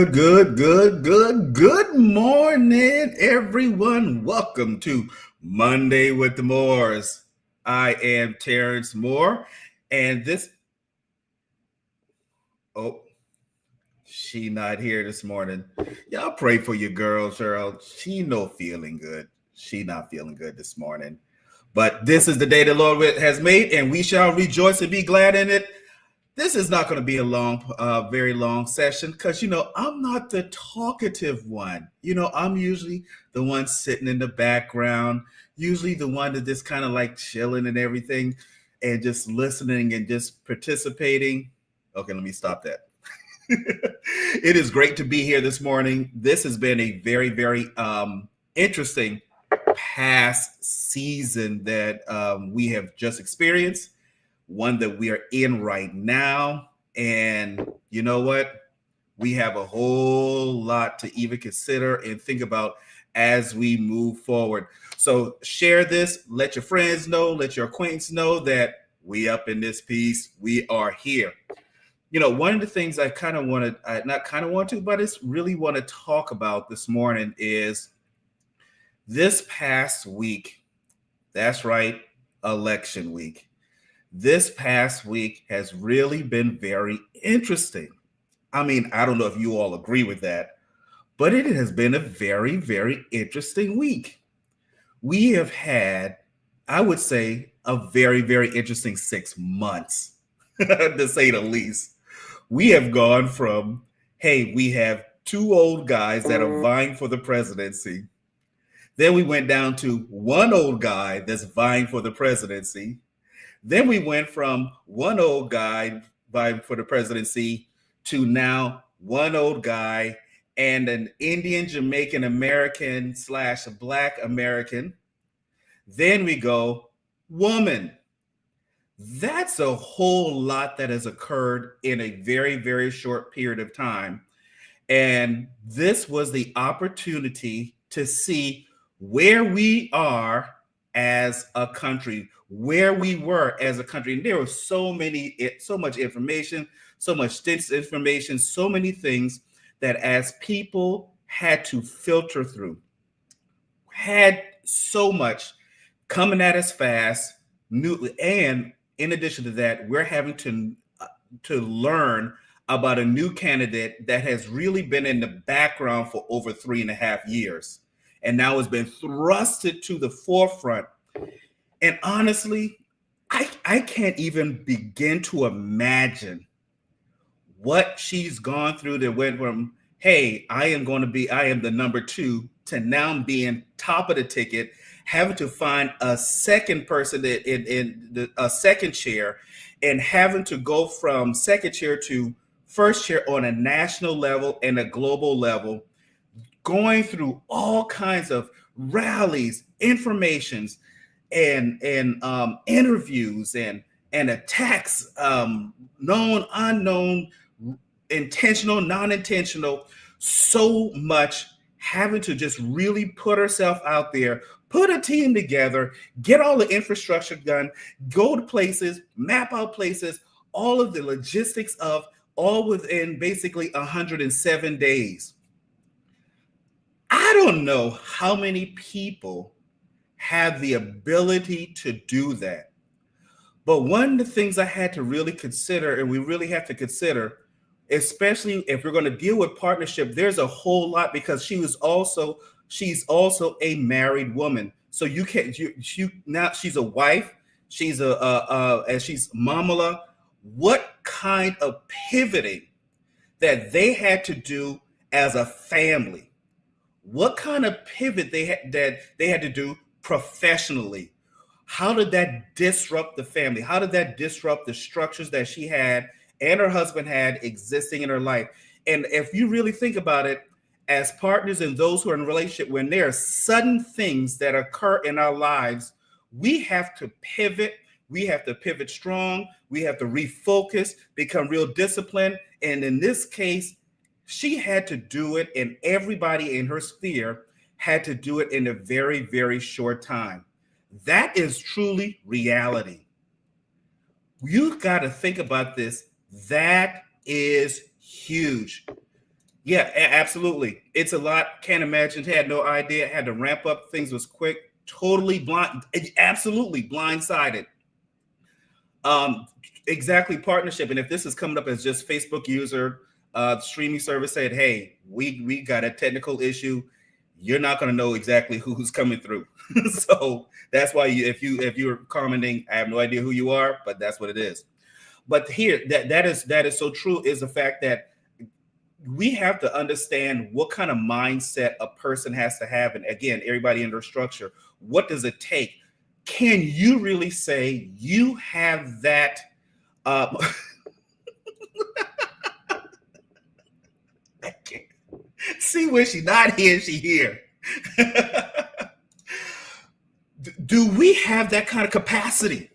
Good morning, everyone. Welcome to Monday with the Moors. I am Terrence Moore, and oh, she not here this morning. Y'all pray for your girl, Cheryl. She no feeling good. She not feeling good this morning. But this is the day the Lord has made, and we shall rejoice and be glad in it. This is not going to be a very long session because, I'm not the talkative one. I'm usually the one sitting in the background, usually the one that just kind of like chilling and everything and just listening and just participating. Okay, let me stop that. It is great to be here this morning. This has been a very, very interesting past season that we have just experienced, one that we are in right now. And you know what? We have a whole lot to even consider and think about as we move forward. So share this, let your friends know, let your acquaintance know that we up in this piece. We are here. One of the things I kind of want to, not kind of want to, but it's really want to talk about this morning is this past week. That's right, election week. This past week has really been very interesting. I mean, I don't know if you all agree with that, but it has been a very, very interesting week. We have had, I would say, a very, very interesting 6 months, to say the least. We have gone from, hey, we have two old guys that are vying for the presidency. Then we went down to one old guy that's vying for the presidency. Then we went from one old guy vying for the presidency to now one old guy and an Indian Jamaican American / Black American. Then we go woman. That's a whole lot that has occurred in a very, very short period of time. And this was the opportunity to see where we are as a country, where we were as a country. And there was so much information, so much disinformation, so many things that as people had to filter through, had so much coming at us fast, new, and in addition to that, we're having to learn about a new candidate that has really been in the background for over 3.5 years and now has been thrusted to the forefront. And honestly, I can't even begin to imagine what she's gone through that went from, hey, I am the number two, to now being top of the ticket, having to find a second person in a second chair, and having to go from second chair to first chair on a national level and a global level, going through all kinds of rallies, informations, and interviews and attacks, known, unknown, intentional, non-intentional, so much, having to just really put herself out there, put a team together, get all the infrastructure done, go to places, map out places, all of the logistics of all within basically 107 days. I don't know how many people have the ability to do that. But one of the things I had to really consider, and we really have to consider, especially if we're going to deal with partnership, there's a whole lot, because she's also a married woman. So you can't, now she's a wife, she's and she's mamala. What kind of pivoting that they had to do as a family? What kind of pivot that they had to do professionally? How did that disrupt the family? How did that disrupt the structures that she had and her husband had existing in her life? And if you really think about it, as partners and those who are in a relationship, when there are sudden things that occur in our lives, we have to pivot. We have to pivot strong. We have to refocus, become real disciplined. And in this case, she had to do it, and everybody in her sphere had to do it in a very, very short time. That is truly reality. You got to think about this. That is huge. Yeah, absolutely. It's a lot. Can't imagine. Had no idea. Had to ramp up. Things was quick. Totally blind. Absolutely blindsided. Um, exactly, partnership. And if this is coming up as just Facebook user, streaming service said, "Hey, we got a technical issue. You're not going to know exactly who's coming through." So that's why if you're commenting, I have no idea who you are, but that's what it is. But here, that is so true. Is the fact that we have to understand what kind of mindset a person has to have, and again, everybody in their structure. What does it take? Can you really say you have that? Uh, see, when she not here, she here. Do we have that kind of capacity?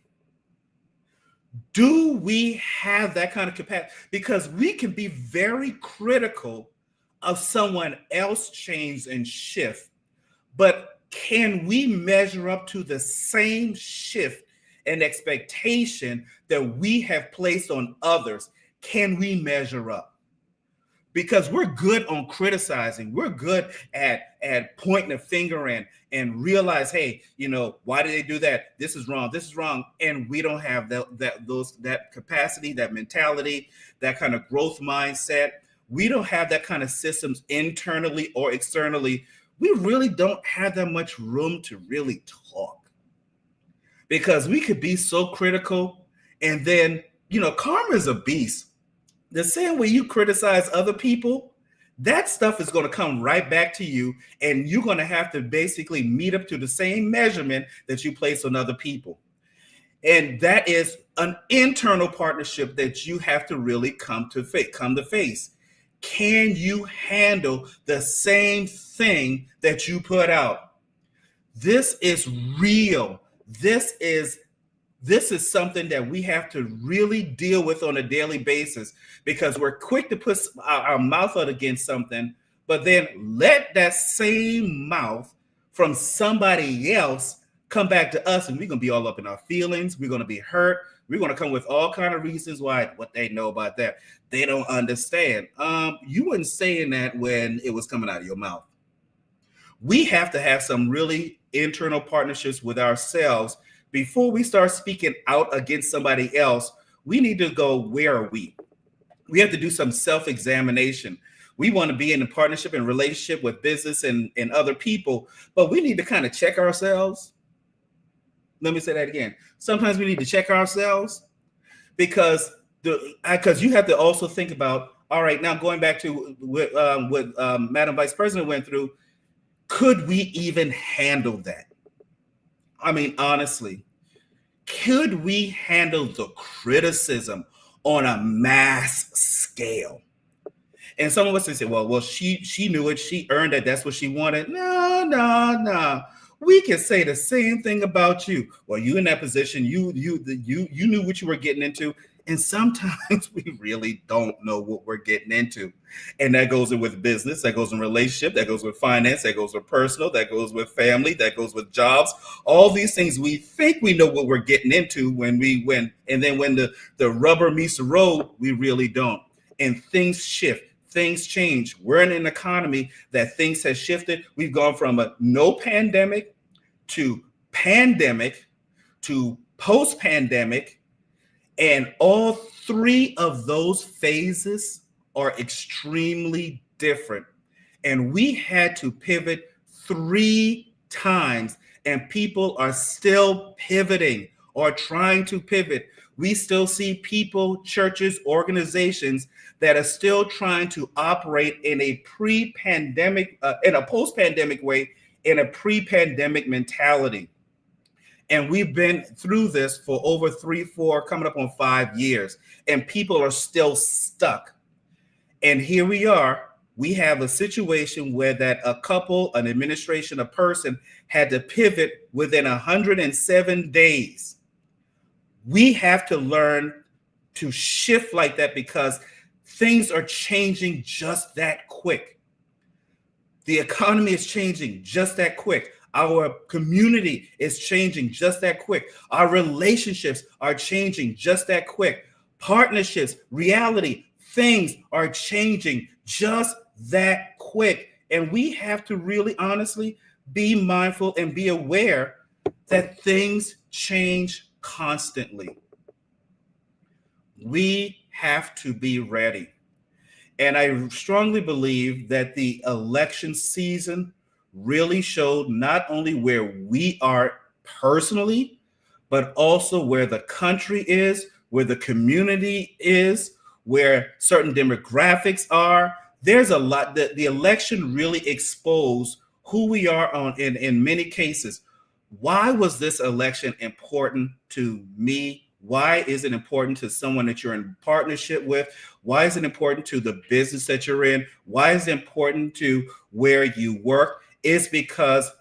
Do we have that kind of capacity? Because we can be very critical of someone else change and shift, but can we measure up to the same shift and expectation that we have placed on others? Can we measure up? Because we're good on criticizing, we're good at pointing a finger and realize, hey, why did they do that? This is wrong, and we don't have that capacity, that mentality, that kind of growth mindset. We don't have that kind of systems internally or externally. We really don't have that much room to really talk, because we could be so critical, and then karma is a beast. The same way you criticize other people, that stuff is going to come right back to you, and you're going to have to basically meet up to the same measurement that you place on other people. And that is an internal partnership that you have to really come to face. Can you handle the same thing that you put out? This is real. This is something that we have to really deal with on a daily basis, because we're quick to put our mouth out against something, but then let that same mouth from somebody else come back to us, and we're going to be all up in our feelings. We're going to be hurt. We're going to come with all kind of reasons why, what they know about that. They don't understand. You weren't saying that when it was coming out of your mouth. We have to have some really internal partnerships with ourselves before we start speaking out against somebody else. We need to go, where are we? We have to do some self-examination. We want to be in a partnership and relationship with business and other people, but we need to kind of check ourselves. Let me say that again. Sometimes we need to check ourselves, because you have to also think about, all right, now going back to what Madam Vice President went through, could we even handle that? I mean, honestly, could we handle the criticism on a mass scale? And some of us say, well, she knew it. She earned it. That's what she wanted. No. We can say the same thing about you. Well, you in that position, you knew what you were getting into. And sometimes we really don't know what we're getting into. And that goes in with business, that goes in relationship, that goes with finance, that goes with personal, that goes with family, that goes with jobs. All these things, we think we know what we're getting into and then when the rubber meets the road, we really don't. And things shift. Things change. We're in an economy that things have shifted. We've gone from a no pandemic to pandemic to post-pandemic, and all three of those phases are extremely different. And we had to pivot 3 times, and people are still pivoting or trying to pivot. We still see people, churches, organizations that are still trying to operate in a pre-pandemic, in a post-pandemic way, in a pre-pandemic mentality. And we've been through this for over 3, 4, coming up on 5 years, and people are still stuck. And here we are. We have a situation where that a couple, an administration, a person had to pivot within 107 days. We have to learn to shift like that, because things are changing just that quick. The economy is changing just that quick. Our community is changing just that quick. Our relationships are changing just that quick. Partnerships, reality, things are changing just that quick. And we have to really honestly be mindful and be aware that things change constantly. We have to be ready. And I strongly believe that the election season really showed not only where we are personally, but also where the country is, where the community is, where certain demographics are. There's a lot that the election really exposed who we are on in many cases. Why was this election important to me? Why is it important to someone that you're in partnership with? Why is it important to the business that you're in? Why is it important to where you work? It's because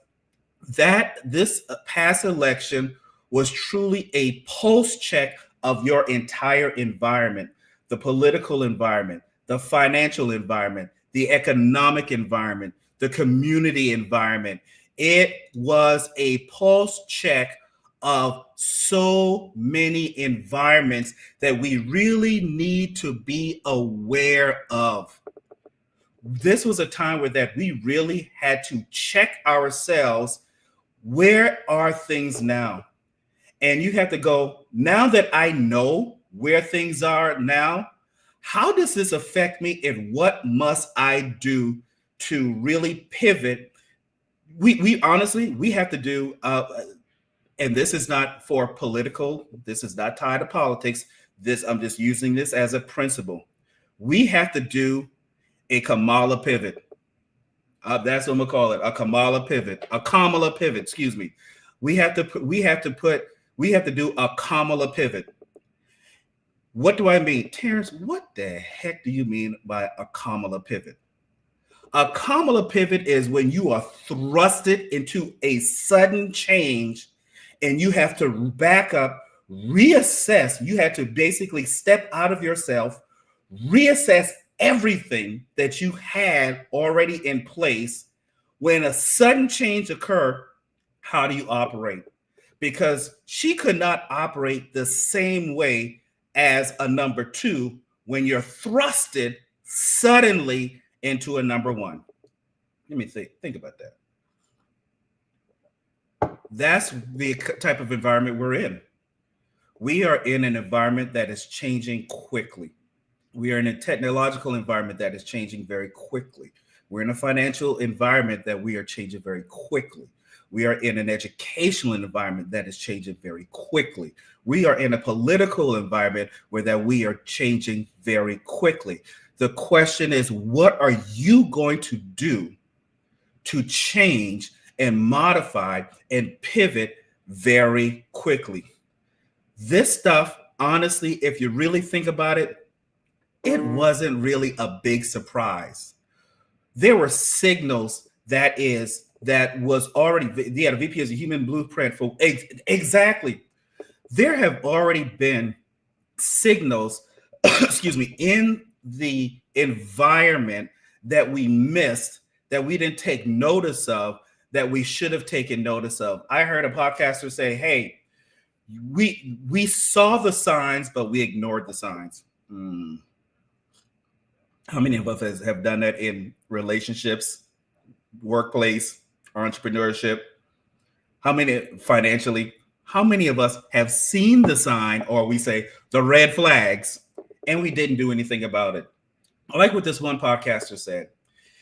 that this past election was truly a pulse check of your entire environment, the political environment, the financial environment, the economic environment, the community environment. It was a pulse check of so many environments that we really need to be aware of. This was a time where that we really had to check ourselves. Where are things now? And you have to go, now that I know where things are now, how does this affect me and what must I do to really pivot? We honestly, we have to do, and this is not for political, this is not tied to politics. This, I'm just using this as a principle. We have to do a Kamala pivot. That's what I'm gonna call it, a Kamala pivot, a Kamala pivot, excuse me. We have to do a Kamala pivot. What do I mean? Terrence, what the heck do you mean by a Kamala pivot? A Kamala pivot is when you are thrusted into a sudden change and you have to back up, reassess. You have to basically step out of yourself, reassess everything that you had already in place. When a sudden change occurred, how do you operate? Because she could not operate the same way as a number two when you're thrusted suddenly into a number one. Let me think about that. That's the type of environment we're in. We are in an environment that is changing quickly. We are in a technological environment that is changing very quickly. We're in a financial environment that we are changing very quickly. We are in an educational environment that is changing very quickly. We are in a political environment where that we are changing very quickly. The question is, what are you going to do to change and modify and pivot very quickly? This stuff, honestly, if you really think about it, it wasn't really a big surprise. There were signals that was already, yeah, the VP is a human blueprint for exactly. There have already been signals, excuse me, in the environment that we missed, that we didn't take notice of, that we should have taken notice of. I heard a podcaster say, hey, we saw the signs, but we ignored the signs. How many of us have done that in relationships, workplace, entrepreneurship? How many financially? How many of us have seen the sign, or we say the red flags, and we didn't do anything about it? I like what this one podcaster said.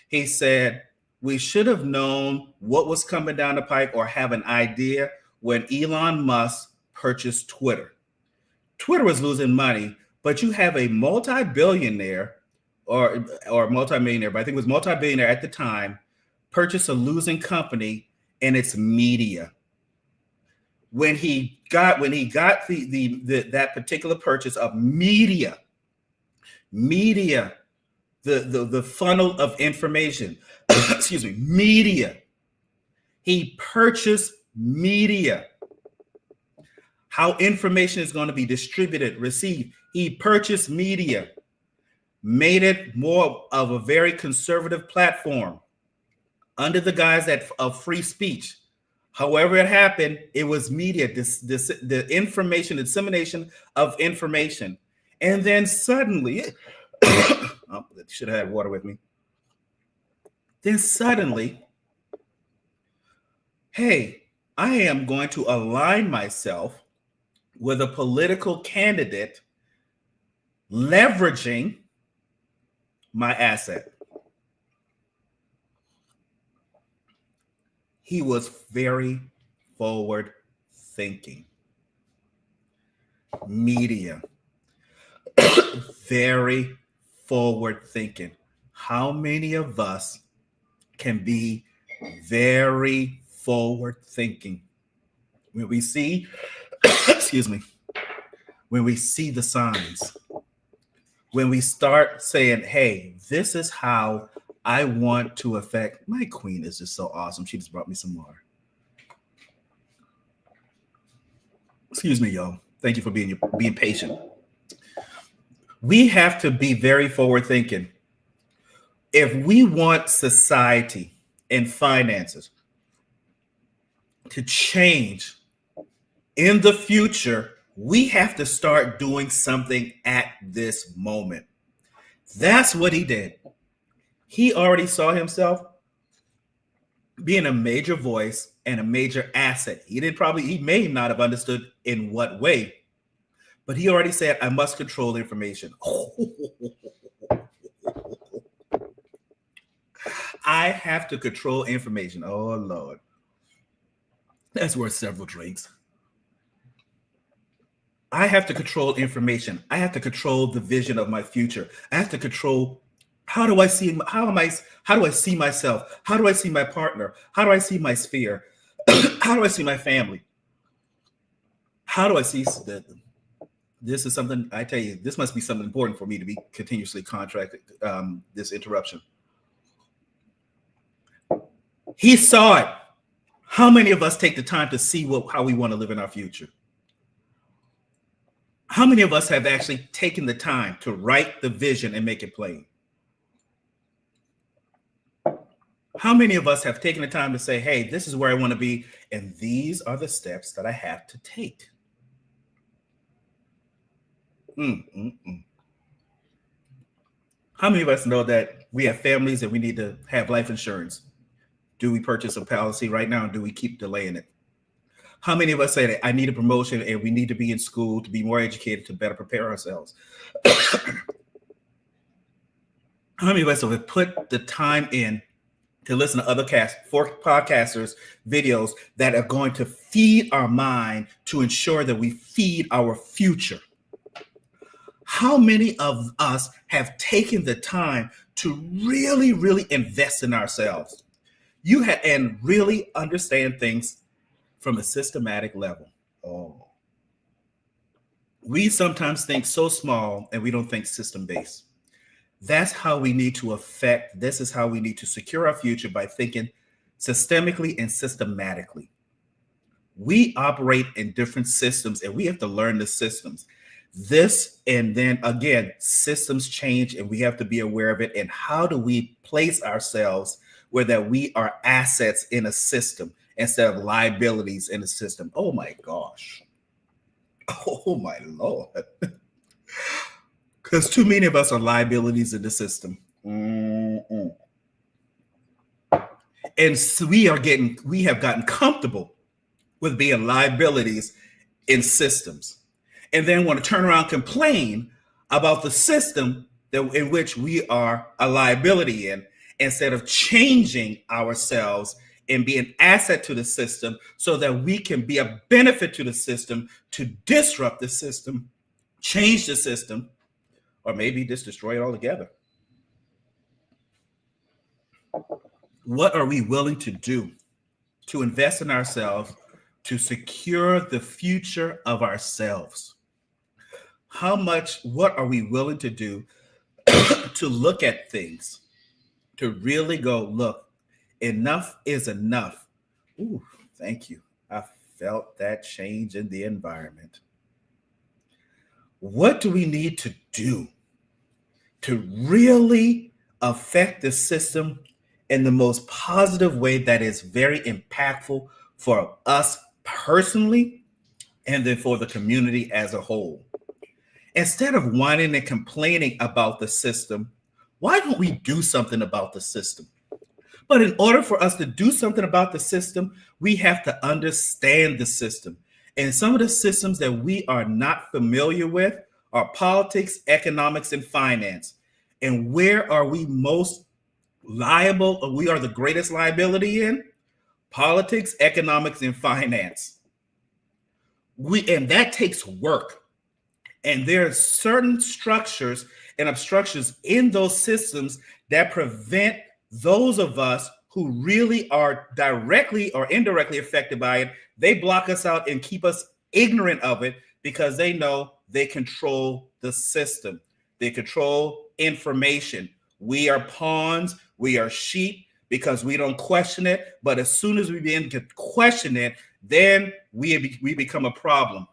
He said, we should have known what was coming down the pike or have an idea when Elon Musk purchased Twitter. Twitter was losing money, but you have a multi-billionaire or multi-millionaire, but I think it was multi-billionaire at the time, purchase a losing company and its media. When he got that particular purchase of media, the funnel of information, excuse me, media. He purchased media. How information is going to be distributed, received. He purchased media, made it more of a very conservative platform under the guise of free speech. However it happened, it was media, the information, dissemination of information. And then suddenly, I should have had water with me. Then suddenly, hey, I am going to align myself with a political candidate leveraging my asset. He was very forward thinking. Media, very forward thinking. How many of us can be very forward thinking when we see, excuse me, when we see the signs, when we start saying, hey, this is how I want to affect. My queen is just so awesome. She just brought me some water. Excuse me, y'all. Thank you for being patient. We have to be very forward thinking. If we want society and finances to change in the future, we have to start doing something at this moment. That's what he did. He already saw himself being a major voice and a major asset. He may not have understood in what way, but he already said, I must control information. I have to control information. Oh, Lord. That's worth several drinks. I have to control information. I have to control the vision of my future. I have to control how do I see myself? How do I see my partner? How do I see my sphere? How do I see my family? How do I see that? This is something I tell you, this must be something important for me to be continuously contracted. This interruption. He saw it. How many of us take the time to see how we want to live in our future? How many of us have actually taken the time to write the vision and make it plain? How many of us have taken the time to say, hey, this is where I want to be, and these are the steps that I have to take? How many of us know that we have families and we need to have life insurance? Do we purchase a policy right now, and do we keep delaying it? How many of us say that I need a promotion and we need to be in school to be more educated to better prepare ourselves? How many of us have put the time in to listen to other podcasters' videos that are going to feed our mind to ensure that we feed our future? How many of us have taken the time to really, really invest in ourselves? And really understand things from a systematic level. Oh, we sometimes think so small and we don't think system-based. That's how we need to this is how we need to secure our future, by thinking systemically and systematically. We operate in different systems and we have to learn the systems. And then again, systems change and we have to be aware of it. And how do we place ourselves where that we are assets in a system instead of liabilities in the system? Oh my gosh. Oh my Lord. Because too many of us are liabilities in the system. And so we have gotten comfortable with being liabilities in systems, and then want to turn around and complain about the system in which we are a liability in, instead of changing ourselves and be an asset to the system so that we can be a benefit to the system, to disrupt the system, change the system, or maybe just destroy it altogether. What are we willing to do to invest in ourselves, to secure the future of ourselves? What are we willing to do to look at things, to really go, look, enough is enough. Ooh, thank you. I felt that change in the environment. What do we need to do to really affect the system in the most positive way that is very impactful for us personally and then for the community as a whole? Instead of whining and complaining about the system, why don't we do something about the system? But in order for us to do something about the system, we have to understand the system. And some of the systems that we are not familiar with are politics, economics, and finance. And where are we most liable, or we are the greatest liability in? Politics, economics, and finance. And that takes work. And there are certain structures and obstructions in those systems that prevent those of us who really are directly or indirectly affected by it. They block us out and keep us ignorant of it because they know they control the system. They control information. We are pawns. We are sheep because we don't question it. But as soon as we begin to question it, then we become a problem.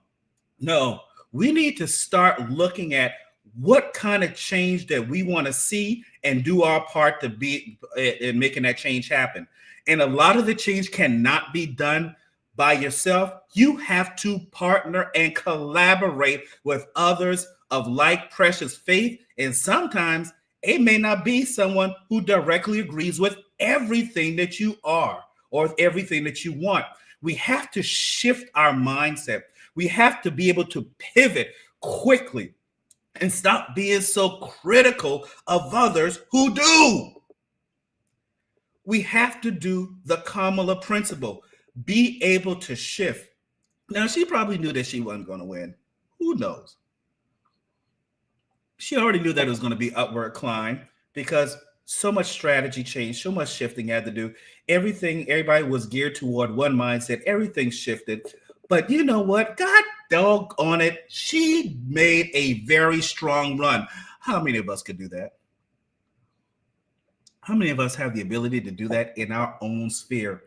No, we need to start looking at what kind of change that we want to see and do our part to be in making that change happen. And a lot of the change cannot be done by yourself. You have to partner and collaborate with others of like precious faith. And sometimes it may not be someone who directly agrees with everything that you are or everything that you want. We have to shift our mindset. We have to be able to pivot quickly and stop being so critical of others who do. We have to do the Kamala principle, be able to shift. Now, she probably knew that she wasn't going to win. Who knows? She already knew that it was going to be upward climb because so much strategy change, so much shifting had to do. Everybody was geared toward one mindset. Everything shifted. But you know what? God doggone it. She made a very strong run. How many of us could do that? How many of us have the ability to do that in our own sphere?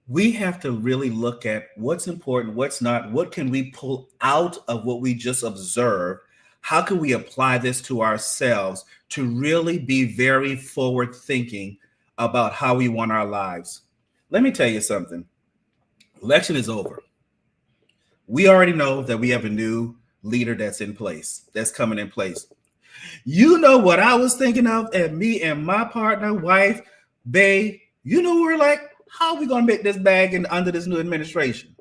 We have to really look at what's important, what's not, what can we pull out of what we just observed? How can we apply this to ourselves to really be very forward thinking about how we want our lives? Let me tell you something. Election is over. We already know that we have a new leader that's in place, that's coming in place. You know what I was thinking of, and me and my partner, wife, bae, you know, we're like, how are we going to make this bag under this new administration?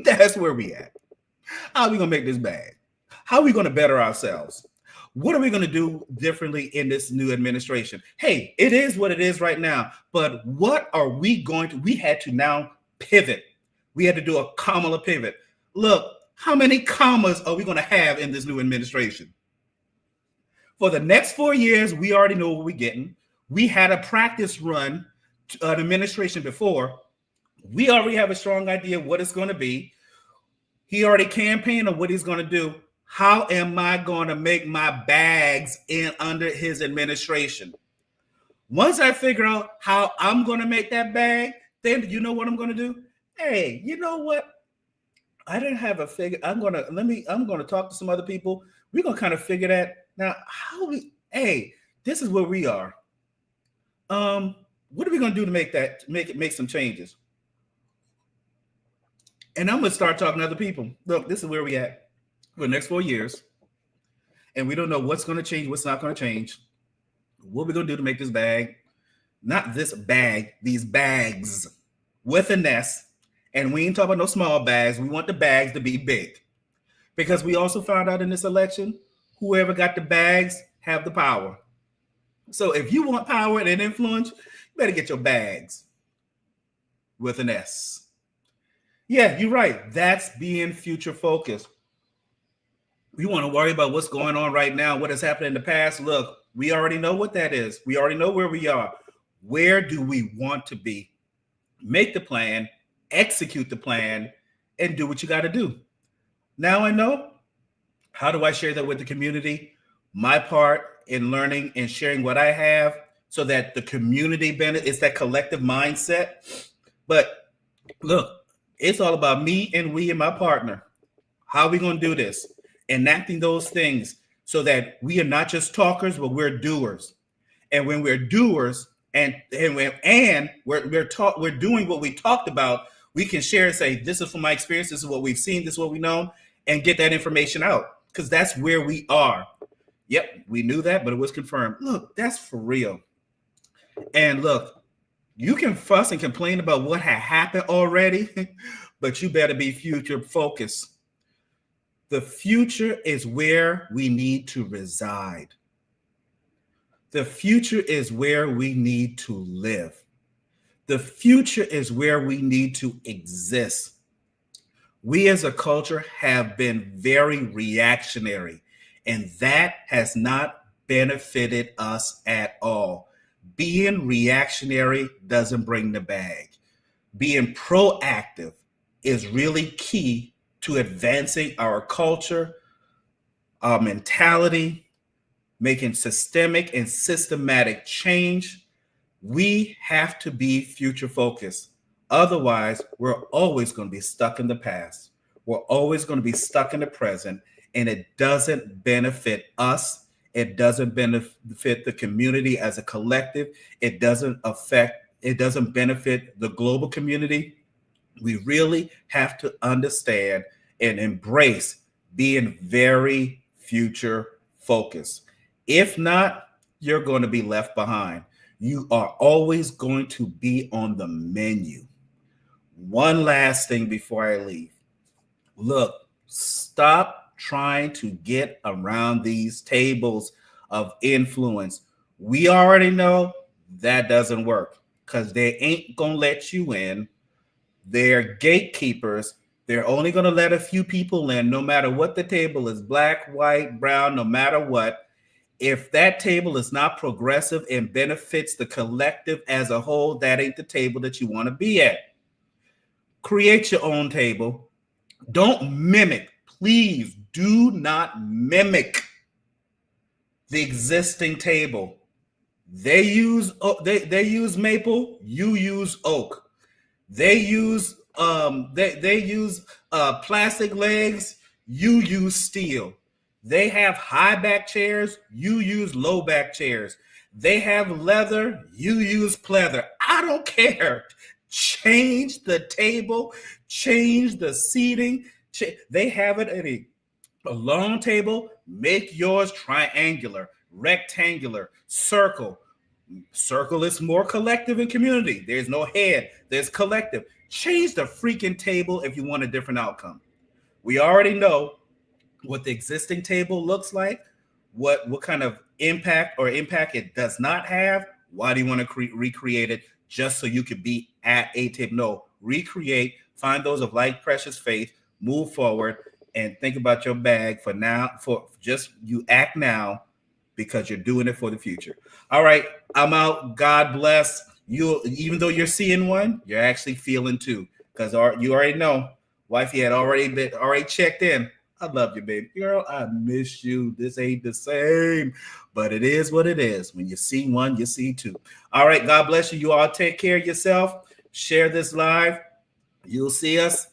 That's where we at. How are we going to make this bag? How are we going to better ourselves? What are we going to do differently in this new administration? Hey, it is what it is right now, but what are we going to, we had to now pivot. We had to do a Kamala pivot. Look, how many commas are we going to have in this new administration? For the next 4 years, we already know what we're getting. We had a practice run to an administration before. We already have a strong idea of what it's going to be. He already campaigned on what he's going to do. How am I going to make my bags in under his administration? Once I figure out how I'm going to make that bag, then you know what I'm going to do? Hey, you know what? I didn't have a figure. I'm going to talk to some other people. We're going to kind of figure that. Now, this is where we are. What are we going to do to make some changes? And I'm going to start talking to other people. Look, this is where we at for the next 4 years. And we don't know what's going to change, what's not going to change. What we're going to do to make this bag, not this bag, these bags with an S. And we ain't talking about no small bags. We want the bags to be big. Because we also found out in this election, whoever got the bags have the power. So if you want power and influence, you better get your bags with an S. Yeah, you're right. That's being future focused. We want to worry about what's going on right now, what has happened in the past. Look, we already know what that is. We already know where we are. Where do we want to be? Make the plan, execute the plan, and do what you got to do. Now I know. How do I share that with the community? My part in learning and sharing what I have so that the community benefits, it's that collective mindset. But look, it's all about me and we and my partner. How are we going to do this? Enacting those things so that we are not just talkers, but we're doers. And when we're doers and we're doing what we talked about, we can share and say, this is from my experience, this is what we've seen, this is what we know, and get that information out. Because that's where we are. Yep, we knew that, but it was confirmed. Look, that's for real. And look, you can fuss and complain about what had happened already, but you better be future focused. The future is where we need to reside. The future is where we need to live. The future is where we need to exist. We as a culture have been very reactionary, and that has not benefited us at all. Being reactionary doesn't bring the bag. Being proactive is really key to advancing our culture, our mentality, making systemic and systematic change. We have to be future focused. Otherwise, we're always going to be stuck in the past. We're always going to be stuck in the present, and it doesn't benefit us. It doesn't benefit the community as a collective. It doesn't benefit the global community. We really have to understand and embrace being very future focused. If not, you're going to be left behind. You are always going to be on the menu. One last thing before I leave. Look, stop trying to get around these tables of influence. We already know that doesn't work because they ain't going to let you in. They're gatekeepers. They're only going to let a few people in, no matter what the table is, black, white, brown, no matter what. If that table is not progressive and benefits the collective as a whole, that ain't the table that you want to be at. Create your own table. Don't mimic. Please do not mimic the existing table. They use maple, you use oak. They use plastic legs, you use steel. They have high back chairs, you use low back chairs. They have leather, you use pleather. I don't care. Change the table, change the seating. They have it at a long table. Make yours triangular, rectangular, circle. Circle is more collective and community. There's no head, there's collective. Change the freaking table if you want a different outcome. We already know what the existing table looks like, what kind of impact it does not have. Why do you want to recreate it just so you could be at a table? No, recreate, find those of like precious faith, move forward, and think about your bag for now. For just you act now because you're doing it for the future. All right, I'm out. God bless you. Even though you're seeing one, you're actually feeling two, because you already know. Wifey had already checked in. I love you, baby girl. I miss you. This ain't the same, but it is what it is. When you see one, you see two. All right, God bless you. You all take care of yourself. Share this live. You'll see us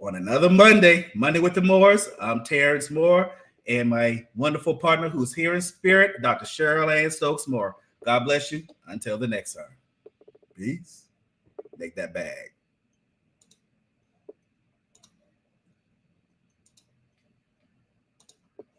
on another Monday with the Moores. I'm Terrence Moore, and my wonderful partner who's here in spirit, Dr. Cheryl Ann Stokes Moore. God bless you. Until the next time. Peace. Make that bag.